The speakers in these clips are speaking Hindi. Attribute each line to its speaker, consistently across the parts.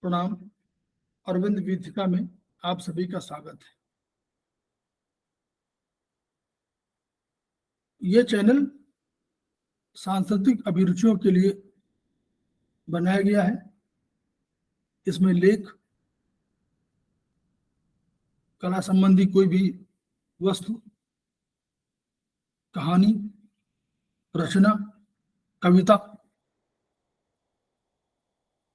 Speaker 1: प्रणाम। अरविंद वीथिका में आप सभी का स्वागत है। ये चैनल सांस्कृतिक अभिरुचियों के लिए बनाया गया है। इसमें लेख, कला संबंधी कोई भी वस्तु, कहानी, रचना, कविता,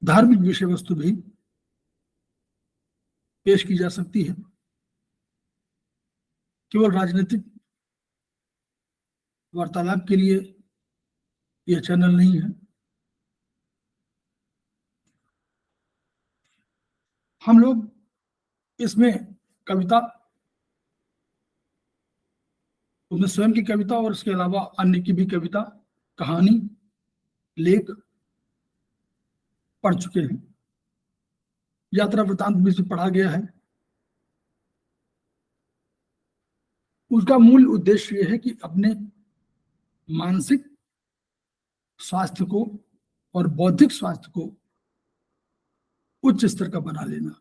Speaker 1: धार्मिक विषय वस्तु भी पेश की जा सकती है। केवल राजनीतिक वार्तालाप के लिए यह चैनल नहीं है। हम लोग इसमें कविता, उसमें स्वयं की कविता और इसके अलावा अन्य की भी कविता, कहानी, लेख पढ़ चुके हैं। यात्रा वृतांत भी से पढ़ा गया है। उसका मूल उद्देश्य यह है कि अपने मानसिक स्वास्थ्य को और बौद्धिक स्वास्थ्य को उच्च स्तर का बना लेना।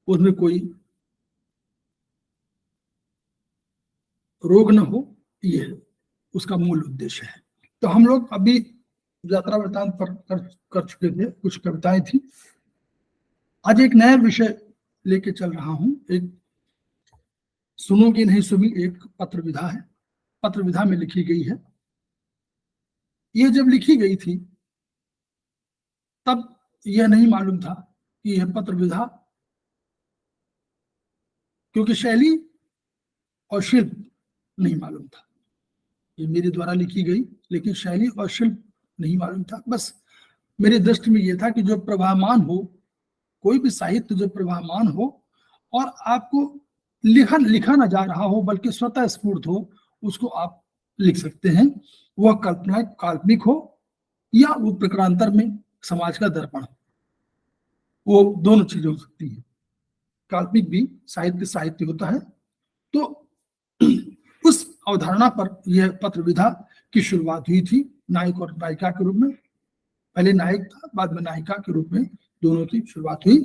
Speaker 1: उसमें कोई रोग न हो, यह उसका मूल उद्देश्य है। तो हम लोग अभी यात्रा वृतांत पर कर चुके थे, कुछ कविताएं थी। आज एक नया विषय लेके चल रहा हूं। एक सुनोगी नहीं सुनी एक पत्र विधा है, पत्र विधा में लिखी गई है। ये जब लिखी गई थी तब यह नहीं मालूम था कि यह पत्र विधा, क्योंकि शैली और शिल्प नहीं मालूम था। ये मेरे द्वारा लिखी गई, लेकिन शैली और शिल्प नहीं मालूम था। बस मेरी दृष्टि में यह था कि जो प्रवाहमान हो, कोई भी साहित्य जो प्रवाहमान हो और आपको लिखा ना जा रहा हो बल्कि स्वतः स्फूर्त हो, उसको आप लिख सकते हैं। वह कल्पना काल्पनिक हो या वो प्रकारांतर में समाज का दर्पण हो, वो दोनों चीजें हो सकती हैं। काल्पनिक भी साहित्य होता है। तो उस अवधारणा पर यह पत्र विधा की शुरुआत हुई थी, नायक और नायिका के रूप में। पहले नायक था, बाद में नायिका के रूप में दोनों की शुरुआत हुई।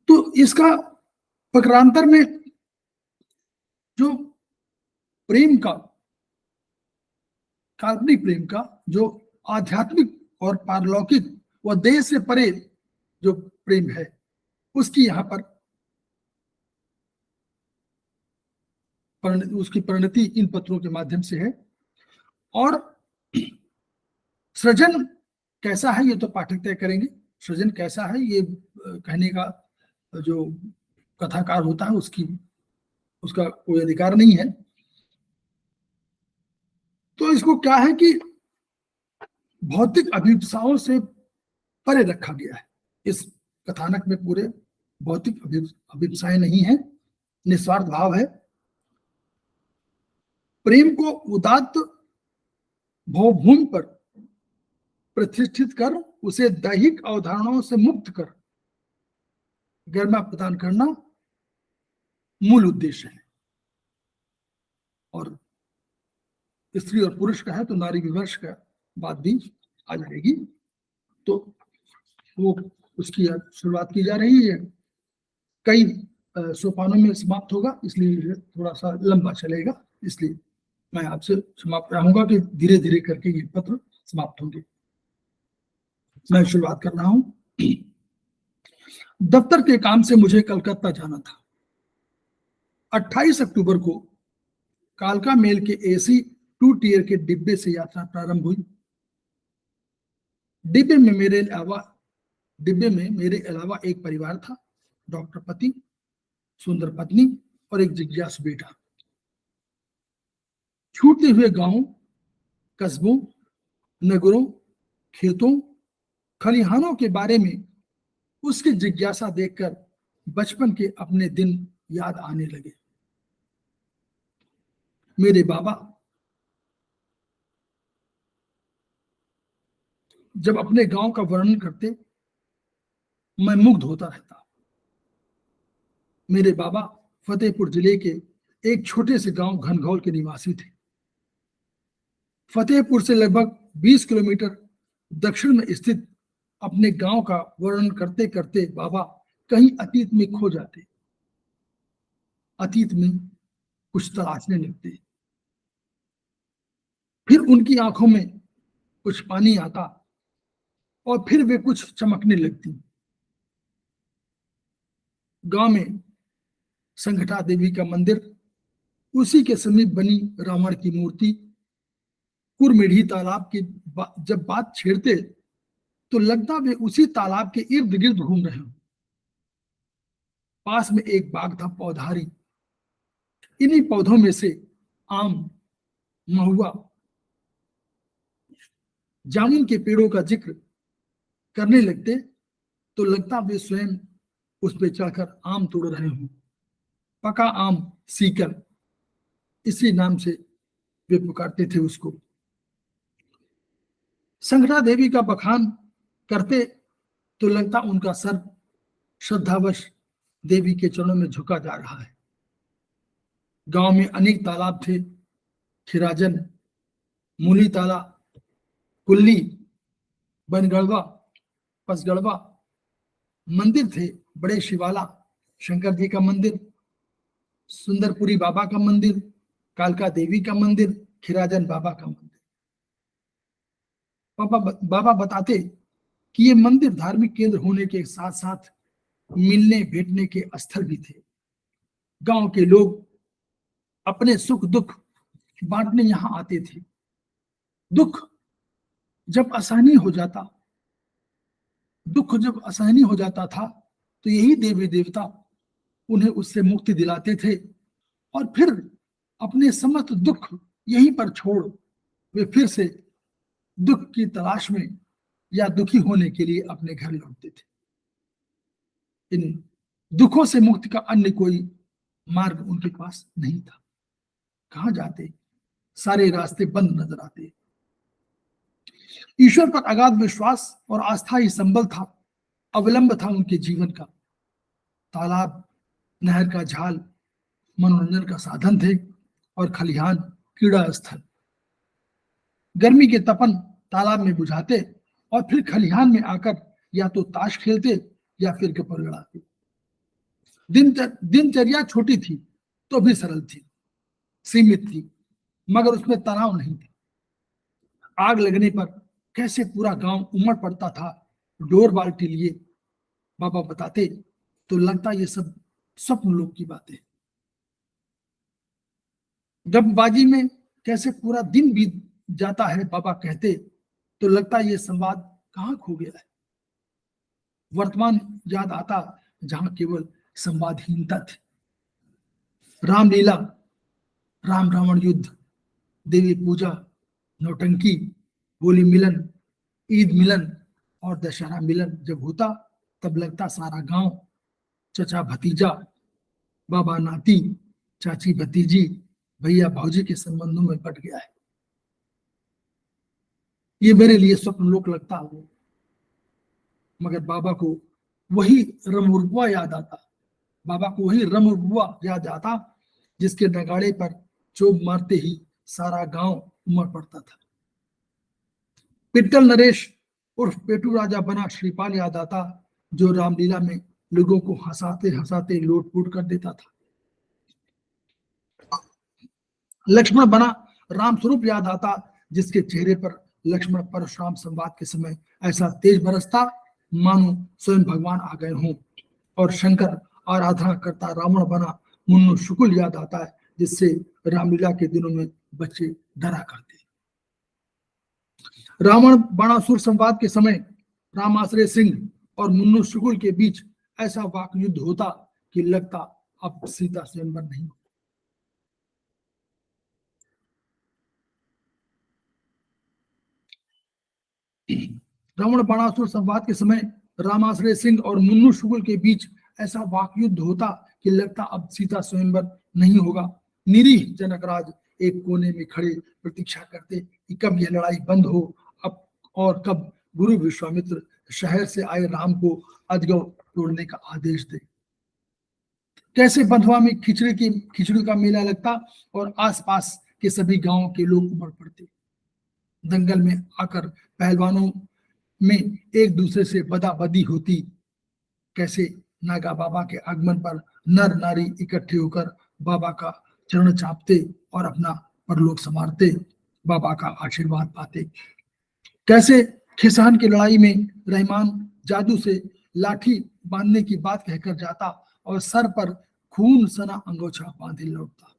Speaker 1: तो इसका प्रकारांतर में जो प्रेम का, काल्पनिक प्रेम का, जो आध्यात्मिक और पारलौकिक व देह से परे जो प्रेम है, उसकी यहाँ पर उसकी परिणति इन पत्रों के माध्यम से है। और सृजन कैसा है ये तो पाठक तय करेंगे। सृजन कैसा है ये कहने का जो कथाकार होता है उसका कोई अधिकार नहीं है। तो इसको क्या है कि भौतिक अभिप्साओं से परे रखा गया है। इस कथानक में पूरे भौतिक अभिप्साएं नहीं है, निस्वार्थ भाव है। प्रेम को उदात्त भवभूमि पर प्रतिष्ठित कर उसे दैहिक अवधारणाओं से मुक्त कर गरिमा प्रदान करना मूल उद्देश्य है। और स्त्री और पुरुष का है तो नारी विमर्श का बात भी आ जाएगी। तो वो उसकी शुरुआत की जा रही है। कई सोपानों में समाप्त होगा, इसलिए थोड़ा सा लंबा चलेगा। इसलिए मैं आपसे समाप्त चाहूंगा कि धीरे धीरे करके ये पत्र समाप्त होंगे। मैं शुरुआत कर रहा हूं। दफ्तर के काम से मुझे कलकत्ता जाना था। 28 अक्टूबर को कालका मेल के AC 2 टियर के डिब्बे से यात्रा प्रारंभ हुई। डिब्बे में मेरे अलावा एक परिवार था, डॉक्टर पति, सुंदर पत्नी और एक जिज्ञासु बेटा। छूटते हुए गांवों, कस्बों, नगरों, खेतों, खलिहानों के बारे में उसकी जिज्ञासा देखकर बचपन के अपने दिन याद आने लगे। मेरे बाबा जब अपने गांव का वर्णन करते, मैं मुग्ध होता रहता। मेरे बाबा फतेहपुर जिले के एक छोटे से गांव घनघौल के निवासी थे। फतेहपुर से लगभग 20 किलोमीटर दक्षिण में स्थित अपने गांव का वर्णन करते करते बाबा कहीं अतीत में खो जाते, अतीत में कुछ तलाशने लगते। फिर उनकी आंखों में कुछ पानी आता और फिर वे कुछ चमकने लगती। गांव में संघटा देवी का मंदिर, उसी के समीप बनी रावण की मूर्ति, कुरमेढ़ी तालाब की जब बात छेड़ते तो लगता वे उसी तालाब के इर्द गिर्द घूम रहे हो। पास में एक बाग था पौधारी, इन्हीं पौधों में से आम, महुआ, जामुन के पेड़ों का जिक्र करने लगते तो लगता वे स्वयं उस पर चढ़कर आम तोड़ रहे हों। पका आम सीकर, इसी नाम से वे पुकारते थे उसको। संघटा देवी का बखान करते तो लगता उनका सर श्रद्धावश देवी के चरणों में झुका जा रहा है। गांव में अनेक तालाब थे, खिराजन, मूली ताला, कुल्ली, बनगढ़वा, पसगढ़वा। मंदिर थे बड़े शिवाला, शंकर जी का मंदिर, सुंदरपुरी बाबा का मंदिर, कालका देवी का मंदिर, खिराजन बाबा का मंदिर। बाबा बताते कि ये मंदिर धार्मिक केंद्र होने के साथ साथ मिलने भेटने के स्थल भी थे। गांव के लोग अपने सुख दुख बांटने यहां आते थे। दुख जब आसानी हो जाता था तो यही देवी देवता उन्हें उससे मुक्ति दिलाते थे और फिर अपने समस्त दुख यहीं पर छोड़ वे फिर से दुख की तलाश में या दुखी होने के लिए अपने घर लौटते थे। इन दुखों से मुक्ति का अन्य कोई मार्ग उनके पास नहीं था। कहां जाते, सारे रास्ते बंद नजर आते। ईश्वर पर अगाध विश्वास और आस्था ही संबल था, अवलंब था उनके जीवन का। तालाब, नहर का झाल मनोरंजन का साधन थे और खलिहान क्रीड़ा स्थल। गर्मी के तपन तालाब में बुझाते और फिर खलिहान में आकर या तो ताश खेलते या फिर गप्पे लड़ाते। दिनचर्या छोटी थी तो भी सरल थी, सीमित थी, मगर उसमें तनाव नहीं था। आग लगने पर कैसे पूरा गांव उमड़ पड़ता था डोर बाल्टी लिए, बाबा बताते तो लगता ये सब स्वप्न लोक की बातें। गपबाजी में कैसे पूरा दिन बीत जाता है, बाबा कहते तो लगता ये संवाद कहां खो गया है। वर्तमान याद आता जहां केवल संवादहीनता थी। रामलीला, राम रावण युद्ध, देवी पूजा, नौटंकी, होली मिलन, ईद मिलन और दशहरा मिलन जब होता तब लगता सारा गांव चचा भतीजा, बाबा नाती, चाची भतीजी, भैया भौजी के संबंधों में बट गया है। ये मेरे लिए स्वप्न लोक लगता हो, मगर बाबा को वही रमरुबुआ याद आता। बाबा को वही रमरुबुआ याद आता जिसके नगाड़े पर चोब मारते ही सारा गांव उमड़ पड़ता था। पिट्टल नरेश उर्फ पेटू राजा बना श्रीपाल याद आता, जो रामलीला में लोगों को हंसाते हंसाते लोटपोट कर देता था। लक्ष्मण बना रामस्वरूप याद आता, जिसके चेहरे पर लक्ष्मण परशुराम संवाद के समय ऐसा तेज बरसता मानो स्वयं भगवान आ गए हों। और शंकर आराधना करता रावण बना मुन्नू शुक्ल याद आता है, जिससे रामलीला के दिनों में बच्चे डरा करते। रावण बाणासुर संवाद के समय रामाश्रय सिंह और मुन्नू शुक्ल के बीच ऐसा वाक युद्ध होता कि लगता अब सीता स्वयंवर नहीं। रावण बाणासुर संवाद के समय रामाश्रय सिंह और मुन्नू शुक्ल के बीच ऐसा वाक युद्ध होता कि लगता अब सीता स्वयंवर नहीं होगा। निरीह जनकराज एक कोने में खड़े प्रतीक्षा करते कि कब यह लड़ाई बंद हो, अब और कब गुरु विश्वामित्र शहर से आए राम को अजगव तोड़ने का आदेश दे। कैसे बंधुआ में खिचड़ी का मेला लगता और आसपास के सभी गांवों के लोग उमड़ पड़ते। दंगल में आकर पहलवानों में एक दूसरे से बदी होती, कैसे नागा बाबा के आगमन पर नर नारी इकट्ठे होकर बाबा का चरण चापते और अपना परलोक संवारते, बाबा का आशीर्वाद पाते। कैसे खिसान की लड़ाई में रहमान जादू से लाठी बांधने की बात कहकर जाता और सर पर खून सना अंगोछा बांधे लौटता।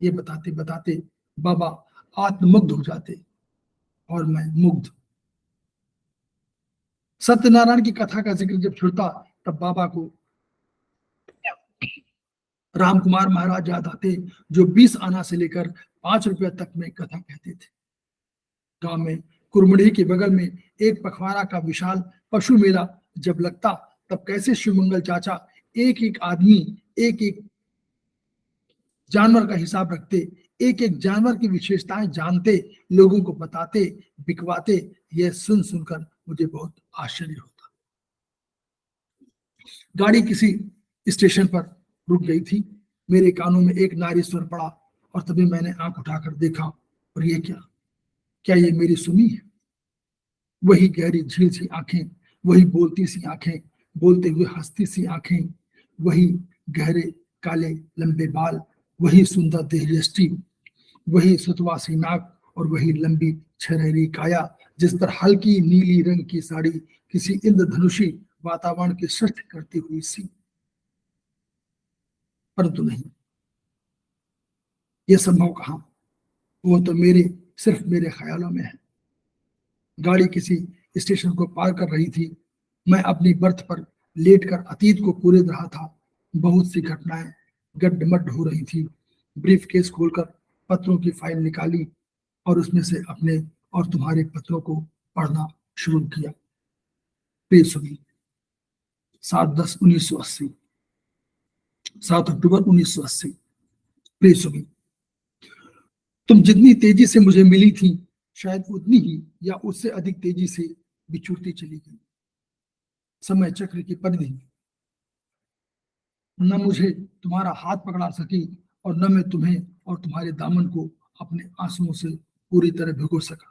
Speaker 1: ये बताते बताते बाबा आत्ममुग्ध हो जाते और मैं मुग्ध। सत्यनारायण की कथा का जिक्र जब छुड़ता तब बाबा को राम कुमार महाराज याद आते, जो 20 आना से लेकर 5 रुपया तक में कथा कहते थे। गांव में कुरमड़ी के बगल में एक पखवाड़ा का विशाल पशु मेला जब लगता, तब कैसे शिवमंगल चाचा एक एक आदमी एक एक जानवर का हिसाब रखते, एक एक जानवर की विशेषताएं जानते, लोगों को बताते, बिकवाते। यह सुन सुनकर मुझे बहुत आश्चर्य होता। गाड़ी किसी स्टेशन पर रुक गई थी, मेरे कानों में एक नारी स्वर पड़ा और तभी मैंने आंख उठाकर देखा, और ये क्या ये मेरी सुमी है? वही गहरी झील सी आंखें, वही बोलती सी आंखें, बोलते हुए हंसती सी आंखें, वही गहरे काले लंबे बाल, वही सुंदर देहयष्टि, वही सुतवासी नाक और वही लंबी छरेरी काया, जिस पर हल्की नीली रंग की साड़ी किसी इंद्रधनुषी वातावरण की सृष्टि करती हुई सी। परंतु नहीं, यह संभव कहां? वो तो सिर्फ मेरे ख्यालों में है। गाड़ी किसी स्टेशन को पार कर रही थी, मैं अपनी बर्थ पर लेटकर अतीत को कूरेद रहा था। बहुत सी घटनाएं गड्ढमड्ढ हो रही थी। ब्रीफ केस खोलकर पत्रों की फाइल निकाली और उसमें से अपने और तुम्हारे पत्रों को पढ़ना शुरू किया। प्रिय सुनी, 7/10/1980, 7 अक्टूबर 1980। प्रिय सुनी, तुम जितनी तेजी से मुझे मिली थी, शायद उतनी ही या उससे अधिक तेजी से बिछुड़ती चली गई। समय चक्र की परिधि न मुझे तुम्हारा हाथ पकड़ा सकी और न मैं तुम्हें और तुम्हारे दामन को अपने आंसुओं से पूरी तरह भिगो सका।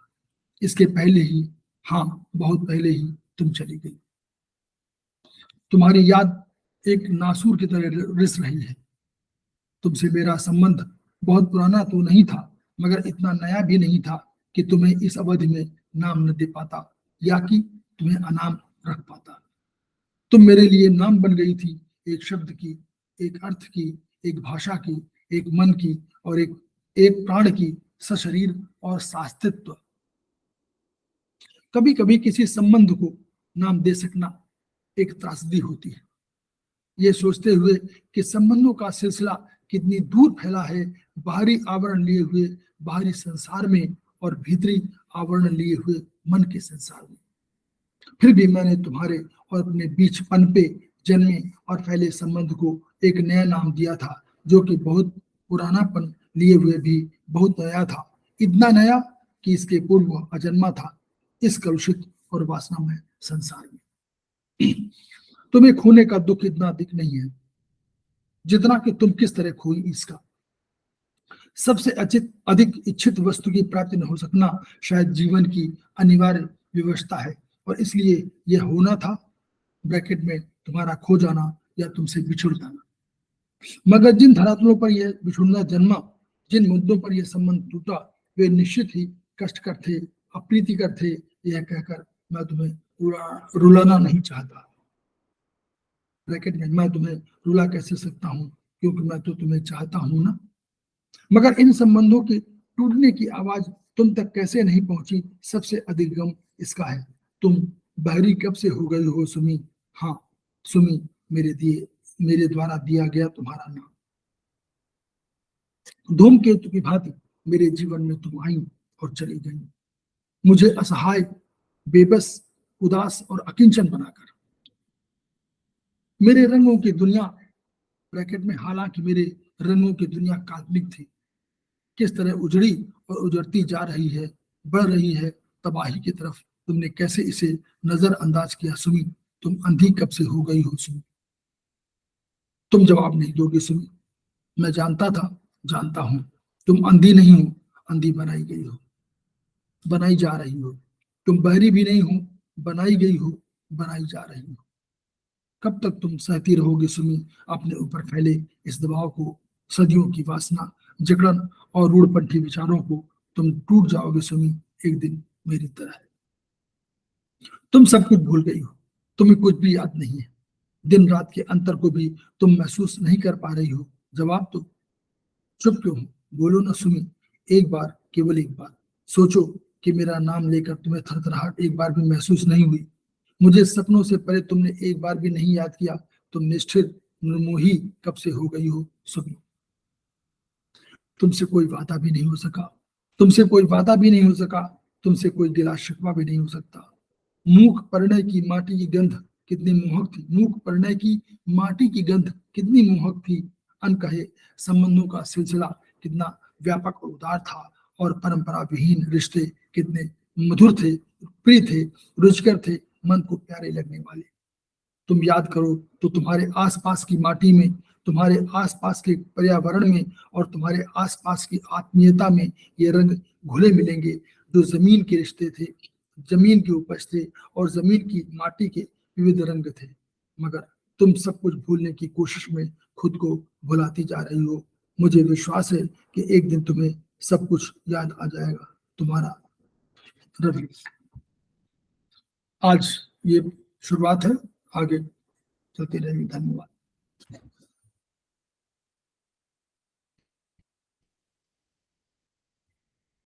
Speaker 1: इसके पहले ही, हाँ बहुत पहले ही, तुम चली गई। तुम्हारी याद एक नासूर की तरह रिस रही है। तुमसे मेरा संबंध बहुत पुराना तो नहीं था, मगर इतना नया भी नहीं था कि तुम्हें इस अवधि में नाम न दे पाता या कि तुम्हें अनाम रख पाता। तुम मेरे लिए नाम बन गई थी, एक शब्द की, एक अर्थ की, एक भाषा की, एक मन की और एक प्राण की, सशरीर और सास्तित्व। कभी कभी किसी संबंध को नाम दे सकना एक त्रासदी होती है, ये सोचते हुए कि संबंधों का सिलसिला कितनी दूर फैला है, बाहरी आवरण लिए हुए बाहरी संसार में और भीतरी आवरण लिए हुए मन के संसार में। फिर भी मैंने तुम्हारे और अपने बीच पनपे, जन्मे और फैले संबंध को एक नया नाम दिया था, जो कि बहुत पुरानापन लिए हुए भी बहुत नया था। इतना नया कि इसके पूर्व अजन्मा था इस कलुषित और वासनामय संसार में। तुम्हें खोने का दुख इतना अधिक नहीं है जितना कि तुम किस तरह खोई इसका। सबसे अधिक इच्छित वस्तु की प्राप्ति न हो सकना शायद जीवन की अनिवार्य व्यवस्था है, और इसलिए यह होना था, ब्रैकेट में तुम्हारा खो जाना या तुमसे बिछुड़ जाना। मगर जिन धरातलों पर यह बिछुड़ना जन्मा, जिन मुद्दों पर यह संबंध टूटा, वे निश्चित ही कष्टकर थे, अप्रीतिकर थे। यह कहकर मैं तुम्हें रुलाना नहीं चाहता। ब्रैकेट में, मैं तुम्हें रुला कैसे सकता हूं, क्योंकि मैं तो तुम्हें चाहता हूं ना। मगर इन संबंधों के टूटने की आवाज तुम तक कैसे नहीं पहुंची, सबसे अधिक गम इसका है। तुम बहरी कब से हो गई हो सुमी। हाँ सुमी, मेरे द्वारा दिया गया तुम्हारा नाम। धूमकेतु की भांति मेरे जीवन में तुम आई और चली गई, मुझे असहाय, बेबस, उदास और अकिंचन बनाकर। मेरे रंगों की दुनिया, ब्रैकेट में, हालांकि मेरे रंगों की दुनिया काल्पनिक थी, किस तरह उजड़ी और उजड़ती जा रही है, बढ़ रही है तबाही की तरफ। तुमने कैसे इसे नजरअंदाज किया सुमी। तुम अंधी कब से हो गई हो सुमी। तुम जवाब नहीं दोगे सुमी। मैं जानता था, जानता हूं, तुम अंधी नहीं हो, अंधी बनाई गई हो, बनाई जा रही हो। तुम बहरी भी नहीं हो, बनाई गई हो, बनाई जा रही हो। कब तक तुम सहती रहोगे सुमी अपने ऊपर फैले इस दबाव को, सदियों की वासना, जकड़न और रूढ़पंथी विचारों को। तुम टूट जाओगे सुमी एक दिन मेरी तरह। तुम सब कुछ भूल गई हो, तुम्हें कुछ भी याद नहीं है। दिन रात के अंतर को भी तुम महसूस नहीं कर पा रही हो। जवाब दो, चुप क्यों हो? बोलो ना सुमी, एक बार, केवल एक बार। सोचो कि मेरा नाम लेकर तुम्हें थरथराहट एक बार भी महसूस नहीं हुई। मुझे सपनों से परे तुमने एक बार भी नहीं याद किया। तुम निष्ठुर निर्मोही कब से हो गई हो सुमी। तुमसे कोई वादा भी नहीं हो सका, तुमसे कोई वादा भी नहीं हो सका, तुमसे कोई गिला शिकवा भी नहीं हो सकता। मूक परिणय की माटी की गंध कितनी मोहक थी, मूक परिणय की माटी की गंध कितनी मोहक थी। अनकहे संबंधों का सिलसिला कितना व्यापक और उदार था, और परंपरा विहीन रिश्ते कितने मधुर थे, प्रिय थे, रुचिकर थे, मन को प्यारे लगने वाले। तुम याद करो तो तुम्हारे आसपास की माटी में, तुम्हारे आसपास के पर्यावरण में और तुम्हारे आसपास की आत्मीयता में ये रंग घुले मिलेंगे जो जमीन के रिश्ते थे, जमीन की उपज थे और जमीन की माटी के विविध रंग थे। मगर तुम सब कुछ भूलने की कोशिश में खुद को भुलाती जा रही हो। मुझे विश्वास है कि एक दिन तुम्हें सब कुछ याद आ जाएगा। तुम्हारा रवि। आज ये शुरुआत है, आगे चलती रहेगी। धन्यवाद।